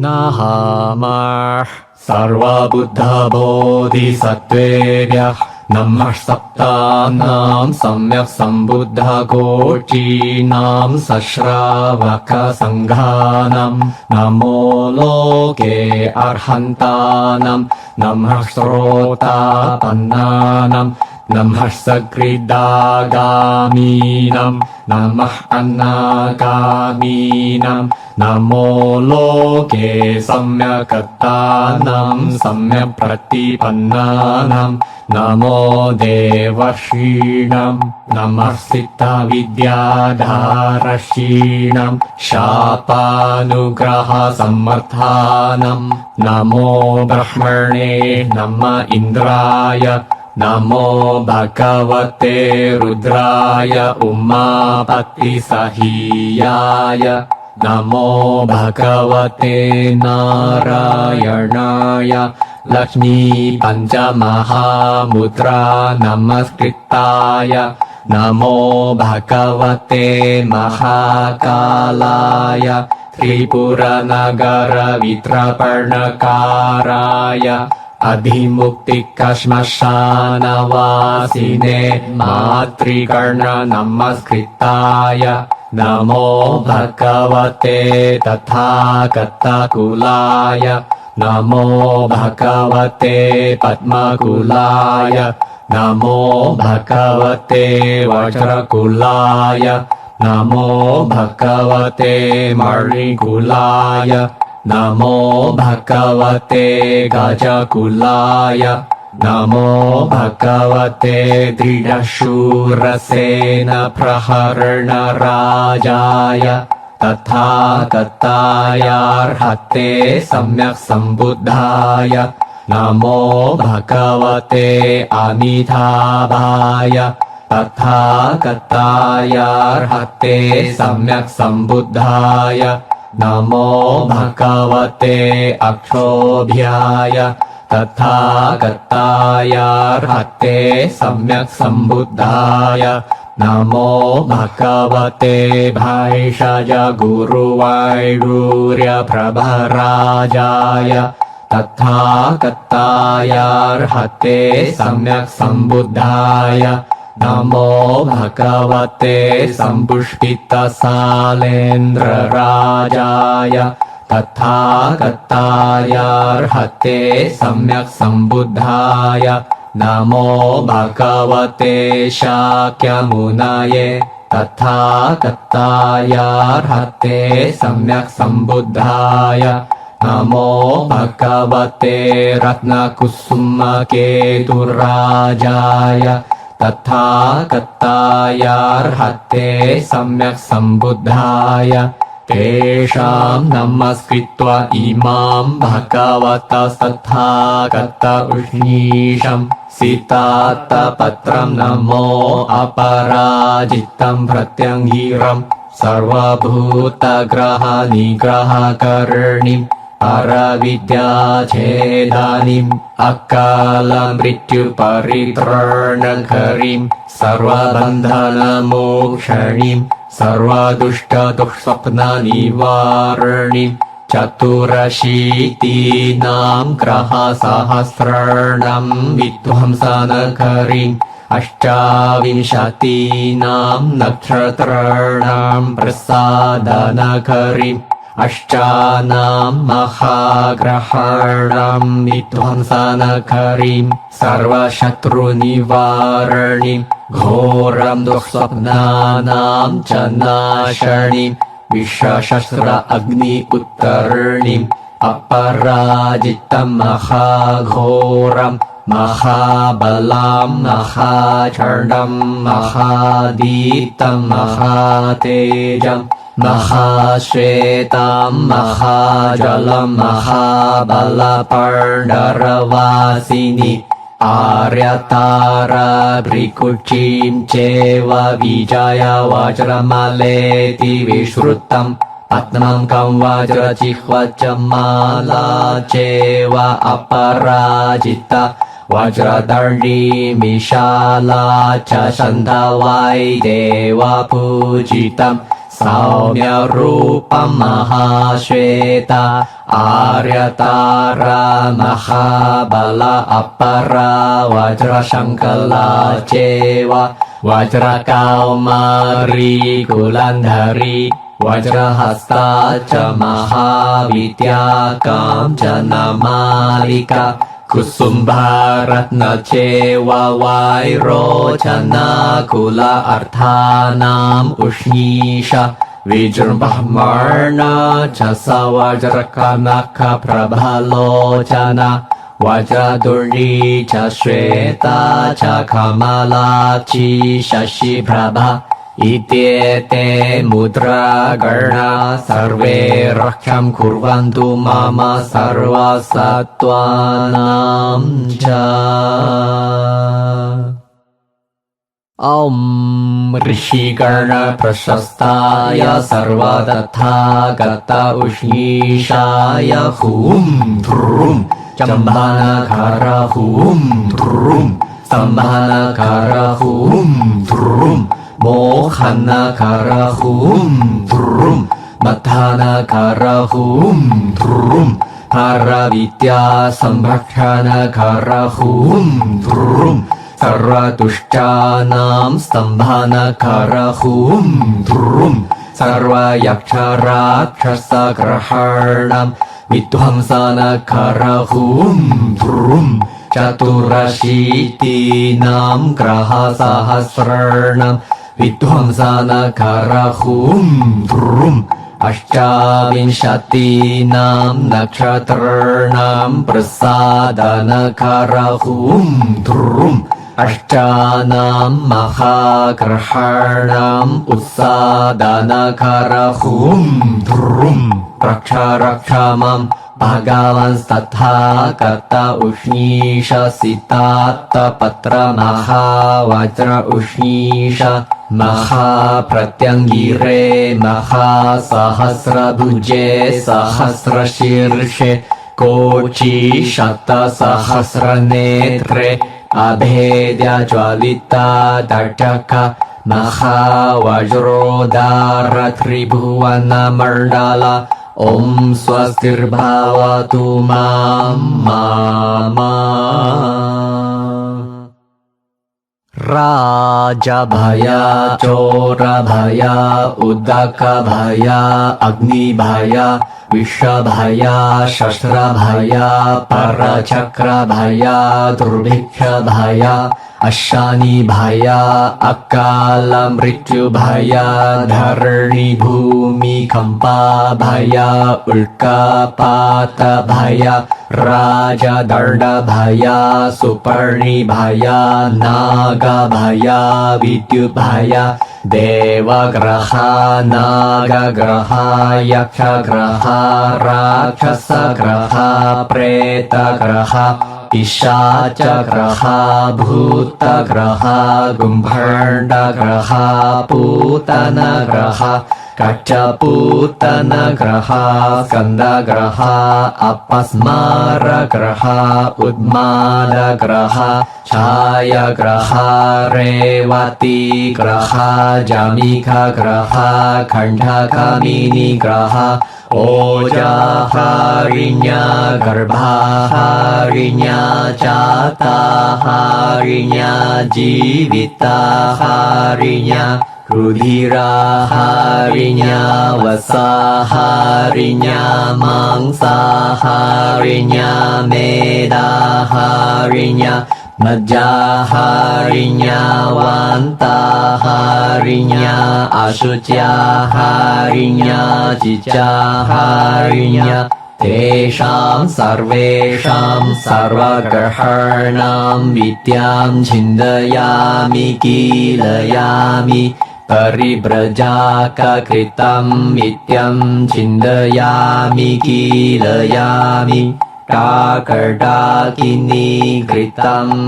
Nahamah Sarvabuddha Bodhisattvebhyah Namah Saptanam Samyak Sambuddha Kotinam Sashravaka Sanghanam Namo Loke Arhantanam Namah Srota Pannanam Namah Sagridagaminam Namah Anagaminam Namo Loke Samyakattanam Samyapratipannanam Namo Devashinam Namah Siddha Vidyadharashinam Shapanugraha Samarthanam Namo Brahmane Nama Indraya Namo Bhagavate Rudraya Umapati Sahiyaya Namo Bhagavate Narayanaya Lakshmi Panchamahamudra Namaskritaya Namo Bhagavate Mahakalaya Tripura Nagara Vitraparnakaraya Adhimuktikashmashana Vasine Matrikarna Namaskritaya Namo Bhagavate Tathagatakulaya Namo Bhagavate Padmakulaya Namo Bhagavate Vajrakulaya Namo Bhagavate Marikulaya Namo Bhagavate Gajakulaya Namo Bhagavate Dridashurasena Praharna Rajaya Tathagataaya Arhate Samyak Sambuddhaya Namo Bhagavate Amitabhaya Tathagataaya Arhate Samyak Sambuddhaya Namo Bhagavate Akshobhyaya Tathagataaya Arhate Samyak Sambuddhaya Namo Bhagavate Bhaishaja Guru Vaidurya Prabharajaya Tathagataaya Arhate Samyak Sambuddhaya Namo Bhagavate Sampushpita Salendra Rajaya Tathagataaya Arhate Samyak Sambuddhaya Namo Bhagavate Shakyamunaye Tathagataaya Arhate Samyak Sambuddhaya Namo Bhagavate Ratnakusuma Keturajaya Tathagataaya Arhate Samyak Sambuddhaya Tesham Namaskritva Imam Bhagavata Tathagata Ushnisham Sitata Patram Namo Aparajitam Pratyanghiram Sarvabhuta Graha Nigraha Karnim Aravidya Chedanim Akala Mrityu Paritrarnakarim Sarvabandhana Mokshanim Sarvadushta Dushsapna Nivarnim Chaturashiti Nam Graha Sahasranam Vidvamsanakarim Ashtavinshati Nam Nakshatranam Prasadanakarim Ashtanam Mahagraharnam Vidvamsanakarim Sarvashatru Nivarnim Ghoram Duksapnanam Chanashanim Vishashastra Agni Uttarnim Aparajitam Mahaghoram Mahabalam Mahacharnam Mahaditam Mahatejam Mahashvetam Mahajalam Mahabalaparnaravasini Aryatara Brikuchim Cheva Vijaya Vajramaleti Vishrutam Patnam Kam Vajra Chihva Chamala Cheva Aparajita Vajradarni Mishala Cha Shandavai Deva Pujitam सौम्यरूपं Mahasweta आर्यतारा महाबल अपरा वज्रशङ्कला चैव वज्रकौमारी कुलन्धरी वज्रहस्ता च महाविद्या काञ्चनमालिका कुसुम्भारत्न चैव वैरोचनकुल अर्थानाम् उष्णीषा विजृम्भमाण च स वज्रकनकप्रभलोचना वज्रदुर्णी च श्वेता च कमलाक्षी शशिप्रभा इत्येते मुद्रागणा सर्वे रक्षं कुर्वन्तु मम सर्वसत्त्वानां च। ॐ ऋषिगण प्रशस्ताय सर्वतथागत उष्णीषाय हुं ध्रुं चम्भानकर हुं ध्रुं स्तम्भानकर हुं ध्रुं मोहनकर हुं ध्रुं मथानकर हुं ध्रुं हरविद्या संरक्षणकर हुं ध्रुं सर्वदुष्टानां स्तम्भानकर हुं ध्रुं सर्वयक्षराक्षसग्रहाणां विध्वंसनकर हुं ध्रुं चतुरशीतीनां ग्रहसहस्राणां विध्वंसनकर हुं ध्रुं अष्टाविंशतीनां नक्षत्राणां प्रसादनकर हुं ध्रुं अष्टानां महाग्रहाणाम् उत्सादनकर हुं ध्रुं रक्ष रक्ष मां भगवंस्तथागत उष्णीष सितात्तपत्र महावज्र उष्णीष महाप्रत्यङ्गिरे महासहस्रभुजे सहस्रशीर्षे कोचि शतसहस्रनेत्रे अभेद्य ज्वलिता दटक महावज्रोदार त्रिभुवनमण्डल ॐ स्वस्तिर्भवतु मम राजभय चोरभय उदकभय अग्निभय विषभय शस्त्रभय परचक्रभय दुर्भिक्षभय अशानिभय अकाल मृत्युभय धरणी भूमिकम्पभय उल्कापातभय राजदण्डभय सुपर्णिभय नागभय विद्युद्भय देवग्रह नागग्रह यक्षग्रह राक्षसग्रह प्रेतग्रह पिशाचग्रह भूतग्रह गुम्भर्णग्रह पूतनग्रह कच्चपूतनग्रह स्कन्दग्रह अपस्मारग्रह उन्मादग्रह छायाग्रह रेवतीग्रह जमिखग्रह खण्डकमिनिग्रह ओजाहारिण्या गर्भाहारिण्या जाताहारिण्या जीविताहारिण्या रुधिराहारिण्या वसाहारिण्या मांसाहारिण्या मेदाहारिण्या मज्जाहारिण्या वान्ताहारिण्या अशुच्याहारिण्या जिजाहारिण्या तेषां सर्वेषां सर्वग्रहाणां विद्यां छिन्दयामि कीलयामि परिव्रजाककृतं नित्यं छिन्दयामि कीलयामि टाकटाकिनीकृतं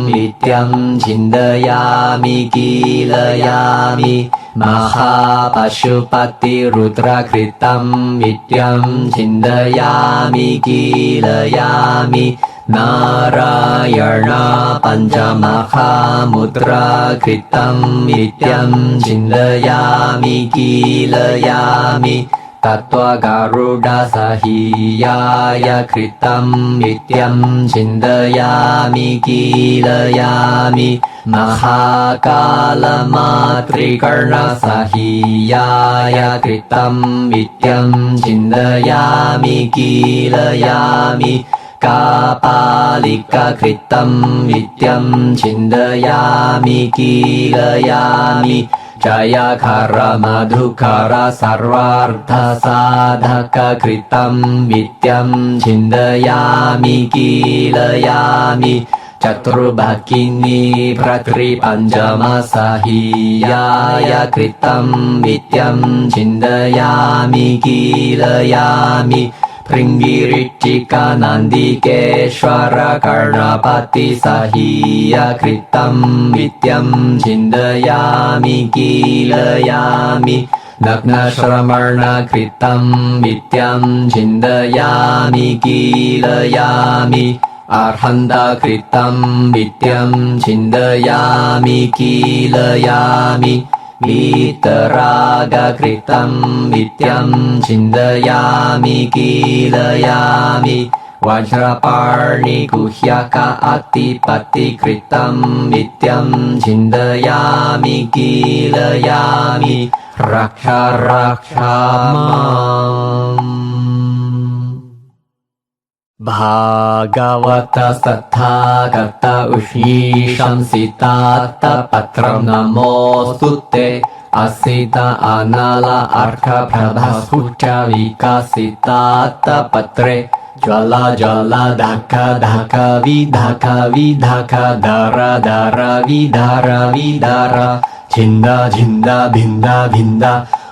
नित्यं छिन्दयामि कीलयामि महापशुपतिरुद्रकृतं नित्यं छिन्दयामि कीलयामि नारायण पञ्चमहामुद्रा कृतं नित्यं चिन्तयामि कीलयामि तत्त्वगारुडसहीयाय कृतं नित्यं चिन्तयामि कीलयामि महाकालमातृकर्णसहीयाय कृतं नित्यं चिन्तयामि कीलयामि कापालिकाकृतं नित्यं चिन्तयामि कीलयामि जयकर मधुकर सर्वार्थसाधककृतं नित्यं चिन्तयामि कीलयामि चतुर्भगिनी भ्रातृपञ्चमसहीयाय कृतं नित्यं चिन्तयामि कीलयामि भृङ्गिरिचिकनन्दिकेश्वर कर्णपतिसहीय कृतं नित्यं चिन्तयामि कीलयामि नग्नश्रमणकृतं नित्यं चिन्तयामि कीलयामि अर्हन्तकृतं नित्यं चिन्तयामि कीलयामि वीतरागकृतं नित्यं चिन्तयामि कीलयामि वज्रपाणिगुह्यक अतिपतिकृतं नित्यं चिन्तयामि कीलयामि रक्ष रक्ष माम्। भागवत तथागत उष्णीशंसितात्तपत्रं नमोऽस्तुते असित अनल अर्कप्रभस्फुट विकसितात्तपत्रे ज्वल ज्वल धक धक विधक विधक दर दर विधर विधर छिन्द छिन्द भिन्द भिन्द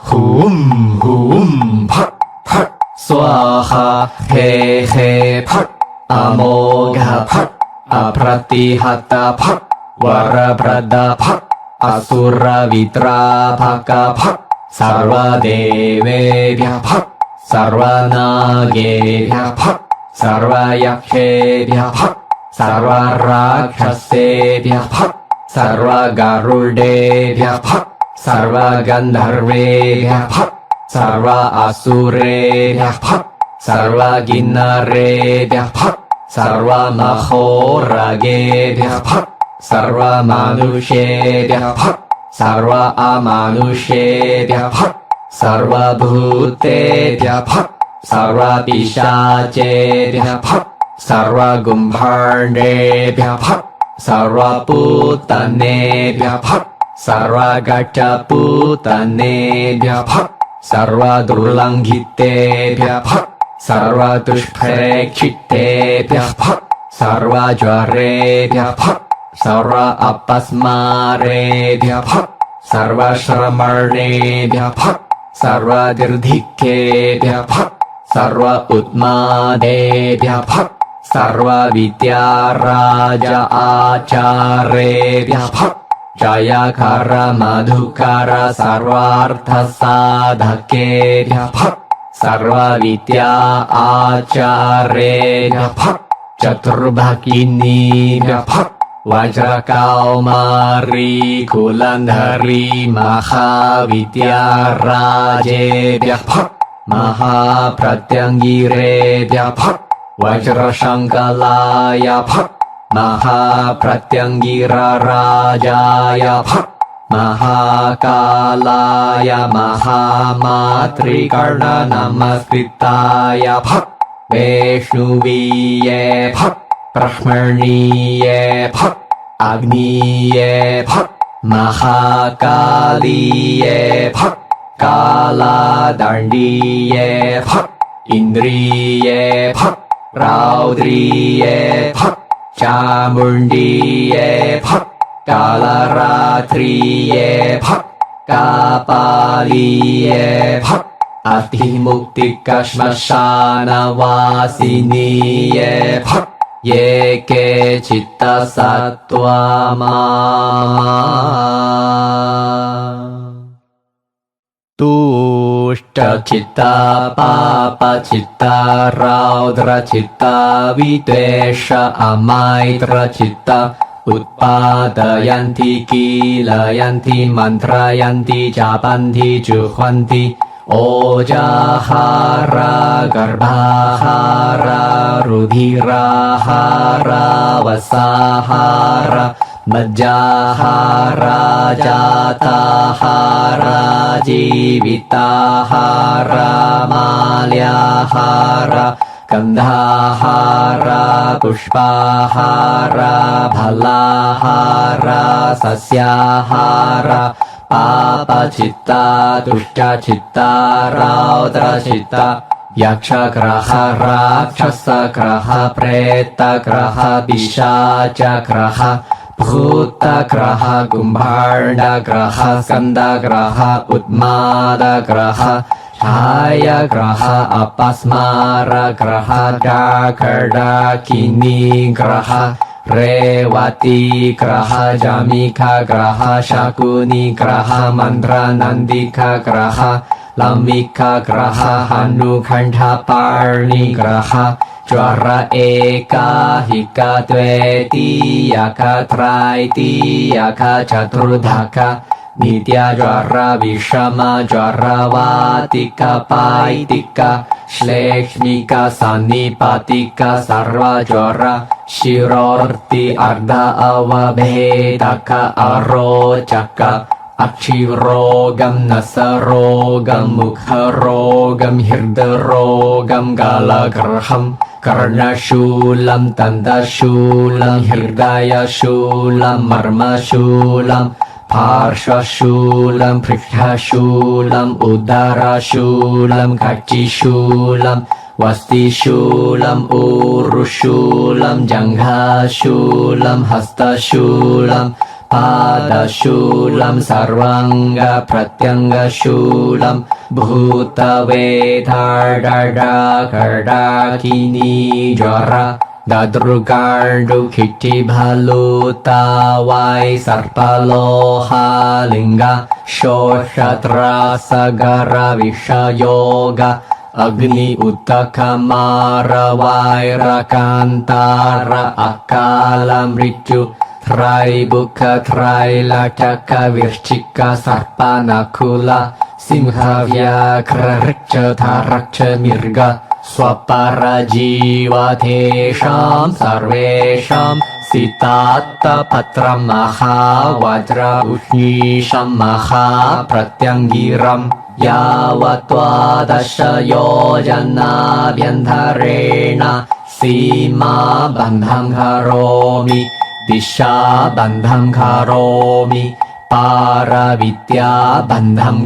हुं हुं फट् फट् स्वाहा हे हे फट् अमोघ फट् अप्रतिहत फट् वरप्रद फट् असुरवित्राभक फट् सर्वदेवेभ्यः फट् सर्वनागेभ्यः फट् सर्वयक्षेभ्यः फट् सर्वराक्षसेभ्यः फट् सर्वगरुडेभ्यः फट् सर्वगन्धर्वेभ्यः फट् सर्व असुरेभ्यः फट् सर्वकिन्नरेभ्यः फट् सर्वमहोरगेभ्यः फट् सर्वमनुष्येभ्यः फट् सर्व अमनुष्येभ्यः फट् सर्वभूतेभ्यः फट् सर्वपिशाचेभ्यः फट् सर्वगुम्भाण्डेभ्यः फट् सर्वपूतनेभ्यः फट् सर्वगच्छपूतनेभ्यः फट् सर्वदुर्लङ्घितेभ्यः फट् सर्वदुष्प्रेक्षितेभ्यः फट् सर्वज्वरेभ्यः फट् सर्व अपस्मारेभ्यः फट् सर्वश्रमणेभ्यः फट् सर्वदीर्घिकेभ्यः फट् सर्व उत्मादेभ्यः फट् सर्वविद्याराज आचार्येभ्यः फट् जयकर मधुकर सर्वार्थसाधकेभ्यः फट् सर्वविद्या आचार्येभ्यः फट् चतुर्भगिनीभ्यः फट् वज्रकौमारी कुलन्धरी महाविद्याराजेभ्यः फट् महाप्रत्यङ्गिरेभ्यः फट् वज्रशङ्कलाय फट् महाप्रत्यङ्गिरराजाय फट् महाकालाय महामातृकर्णनमस्कृताय फट् वैष्णवीये फट् ब्रह्मणीये फट् अग्नीये फट् महाकालीये फट् कालादण्डीये फट् इन्द्रिये फट् रौद्रीये फट् चामुण्डीये फट् कालरात्रिये फट् कापालीये फट् अतिमुक्तिकश्मशानवासिनीये फट् ये के चित्तसत्त्वमा। तुष्टचित्ता पापचित्ता रौद्रचित्ता विद्वेष अमैत्रचित्ता उत्पादयन्ति कीलयन्ति मन्त्रयन्ति जापन्ति जुह्वन्ति ओजाहार गर्भाहार रुधिराहार वसाहार मज्जाहार जाताहार जीविताहार माल्याहार गन्धाहार पुष्पाहार फलाहार सस्याहार पापचित्ता दुष्टचित्ता रौद्रचित्ता यक्षग्रह राक्षसग्रह प्रेतग्रह पिशाचग्रह भूतग्रह कुम्भाण्डग्रह स्कन्दग्रह उन्मादग्रह छायाग्रह अपस्मारग्रह डाकडाकिनीग्रह रेवतीग्रह जमिकाग्रह शकुनिग्रह मन्त्रनन्दिकाग्रह लम्बिकाग्रह हनुकण्ठपाणिग्रह ज्वर एकाहिक द्वितीयक त्रैतीयक चतुर्धक नित्यज्वर विषम ज्वर वातिक पाइतिक श्लेष्मिक सन्निपातिक सर्वज्वर शिरोर्ति अर्ध अवभेदक अरोचक अक्षिरोगं नसरोगं मुखरोगं हृदरोगं गलग्रहं कर्णशूलं तन्तशूलं हृदयशूलं मर्मशूलं पार्श्वशूलं पृष्ठशूलं उदरशूलं कक्षिशूलं वस्तिशूलं ऊरुशूलं जङ्घाशूलं हस्तशूलं पादशूलं सर्वाङ्गप्रत्यङ्गशूलं भूतवेदाडडाकडाकिनी ज्वर ददृगाण्डुखिटिभलूतावाय सर्पलोहालिङ्ग शोषत्रासगर विषयोग अग्नि उत्तकमारवायरकान्तार अकाल मृत्यु त्रैबुक त्रैलटक विर्चिक सर्पनकुल सिंहव्याघ्र ऋक्षधरक्ष मृग स्वपरजीवतेषां सर्वेषां सितात्तपत्रं महावज्र उष्णीषं महाप्रत्यङ्गिरं यावत्त्वादश योजनाभ्यन्तरेण सीमाबन्धं करोमि दिशाबन्धं करोमि पारविद्याबन्धं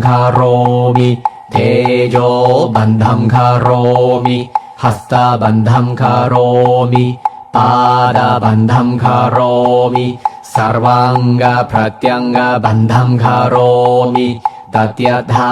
करोमि तेजोबन्धं करोमि हस्तबन्धं करोमि पादबन्धं करोमि सर्वाङ्गप्रत्यङ्गबन्धं करोमि तत्यथा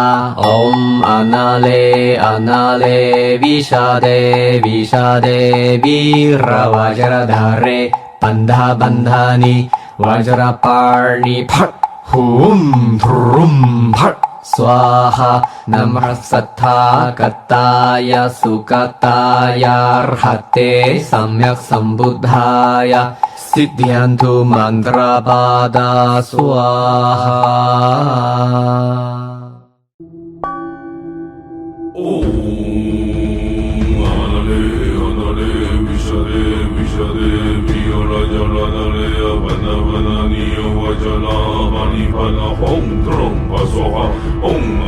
ॐ अनले अनले विशदे विशदे वीरवज्रधरे बन्धबन्धनि वज्रपाणि फट् हुं ध्रुं फट् स्वाहा नमः सत्थागताय सुगताय अर्हते सम्यक् सम्बुद्धाय सिद्ध्यन्तु मन्त्रपादा स्वाहा Om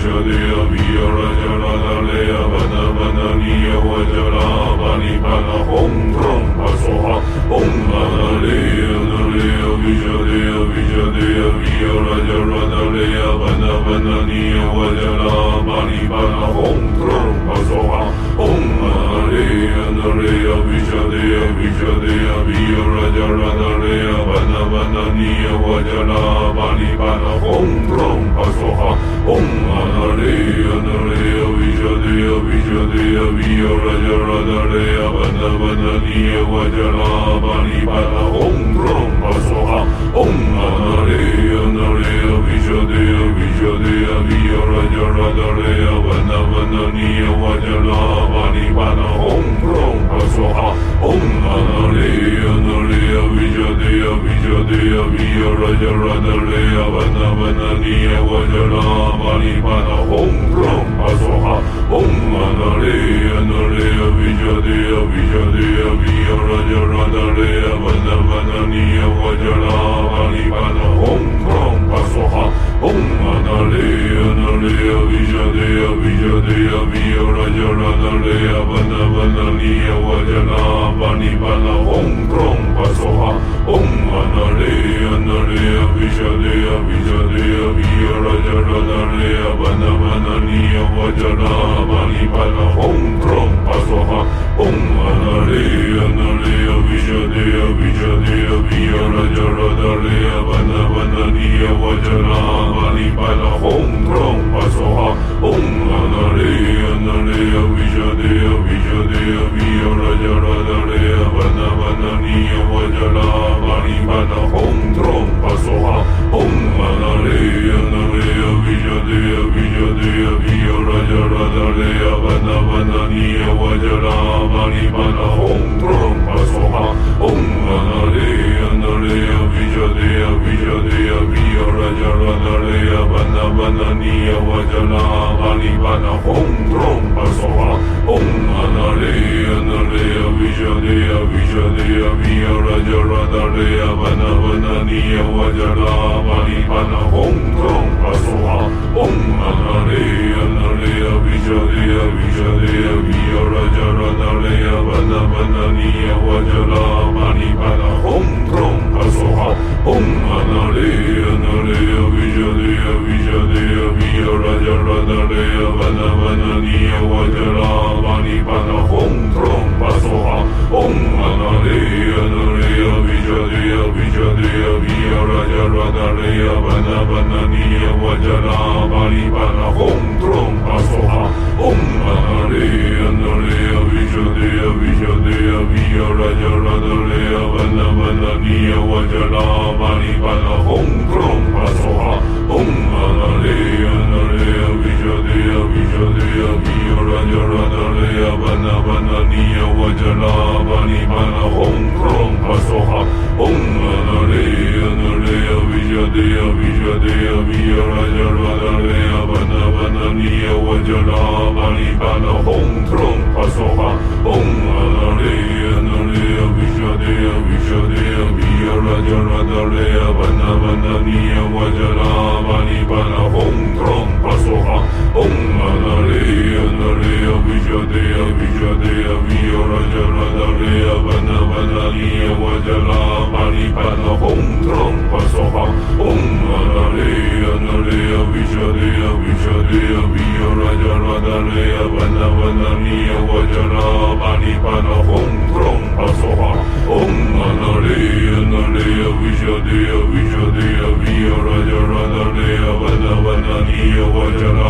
Vijaya Viya Raja Radha Leya Vana Vana Niya Vajara Bani Bana Om Ram Pasoha Om Nana Leya Naleya Vijaya Vijaya Viya Raja Radha Leya Vana Vana Niya Vajara Bani Bana Om Ram Pasoha Om Nana Leya Naleya Vijaya Vijaya Viya Raja Radha Leya Vana Vana Niya Vajara Bani Bana Om Ram Pasoha Om Nana Leya Naleya Vijaya Vijaya Viya Raja Radha Leya Vana Vana Niya Vajara Bani Bana Om Ram Pasoha Om Nana Leya Naleya Vijaya Vijaya Viya Raja Radha Leya Vana Vana Niya Vajara Bani Bana Om Ram Pasoha Om Nana Leya Naleya Vijaya Vijaya Viya Raja Radha Leya Vana Vana Niya Vajara Bani Bana Om Ram Pasoha Om Nana Leya Naleya Vijaya Vijaya Viya Raja Radha Leya Vana Vana Niya Vajara Bani Bana Om Ram Pasoha Om Nana Leya Naleya Vijaya Vijaya Viya Raja Radha Leya Vana Vana Niya Vajara Bani Bana Om Ram Pasoha Om Nana Leya Naleya Vijaya Vijaya Viya Raja Radha Leya Vana Vana Niya Vajara Bani Bana Om Ram Pasoha Om Nana Leya Naleya Vijaya Vijaya Viya Raja Radha Leya Vana Vana Niya Vajara Bani Bana Om Ram Pasoha Om Nana Leya Naleya Vijaya Vijaya Viya Raja Radha Leya Vana Vana Niya Vajara Bani Bana Om Ram Pasoha Om Nana Leya Naleya Vijaya Vijaya Viya Raja Radha Leya Vana Vana Niya Vajara Bani Bana Om Ram Pasoha Om Nana Leya Naleya Vijaya Vijaya Viya Raja Radha Leya Vana Vana Niya Vajara Bani Bana Om Ram Pasoha Om Nana Leya Naleya Vijaya Vijaya Viya Raja Radha Leya Vana Vana Niya Vajara Bani Bana Om Ram Pasoha Om Nana Leya Naleya Vijaya Vijaya Viya Raja Radha Leya Vana Vana Niya Vajara Bani Bana Om Ram Pasoha Om Nana Leya Naleya Vijaya Vijaya Viya Raja Radha Leya Vana Vana Niya Vajara Bani Bana Om Ram Pasoha Om Nana Leya Naleya Vijaya Vijaya Viya Raja Radha Leya Vana Vana Niya Vajara Bani Bana Om Ram Pasoha Om Nana Leya Naleya Vijaya Vijaya Viya Raja Radha Leya Vana Vana Niya Vajara Bani Bana Om Ram Pasoha Om Nana Leya Naleya Vijaya Vijaya Viya Raja Radha Leya Vana Vana Niya Vajara Bani Bana Om Ram Pasoha Om Nana Leya Naleya Vijaya Vijaya Viya Raja Radha Leya Vana Vana Niya Vajara Bani Bana Om Ram Pasoha Om Nana Leya Naleya Vijaya Vijaya Viya Raja Radha Leya Vana Vana Niya Vajara Bani Bana Om Ram Pasoha Om Nana Leya Naleya Vijaya Vijaya Viya Raja Radha Leya Vana Vana Niya Vajara Bani Bana Om Ram Pasoha Om Nana Leya Naleya Vijaya Vijaya Viya Raja Radha Leya Vana Vana Niya Vajara Bani Bana Om Ram Pasoha Om Nana Leya Naleya Vijaya Vijaya Viya Raja Radha Leya Vana Vana Niya Vajara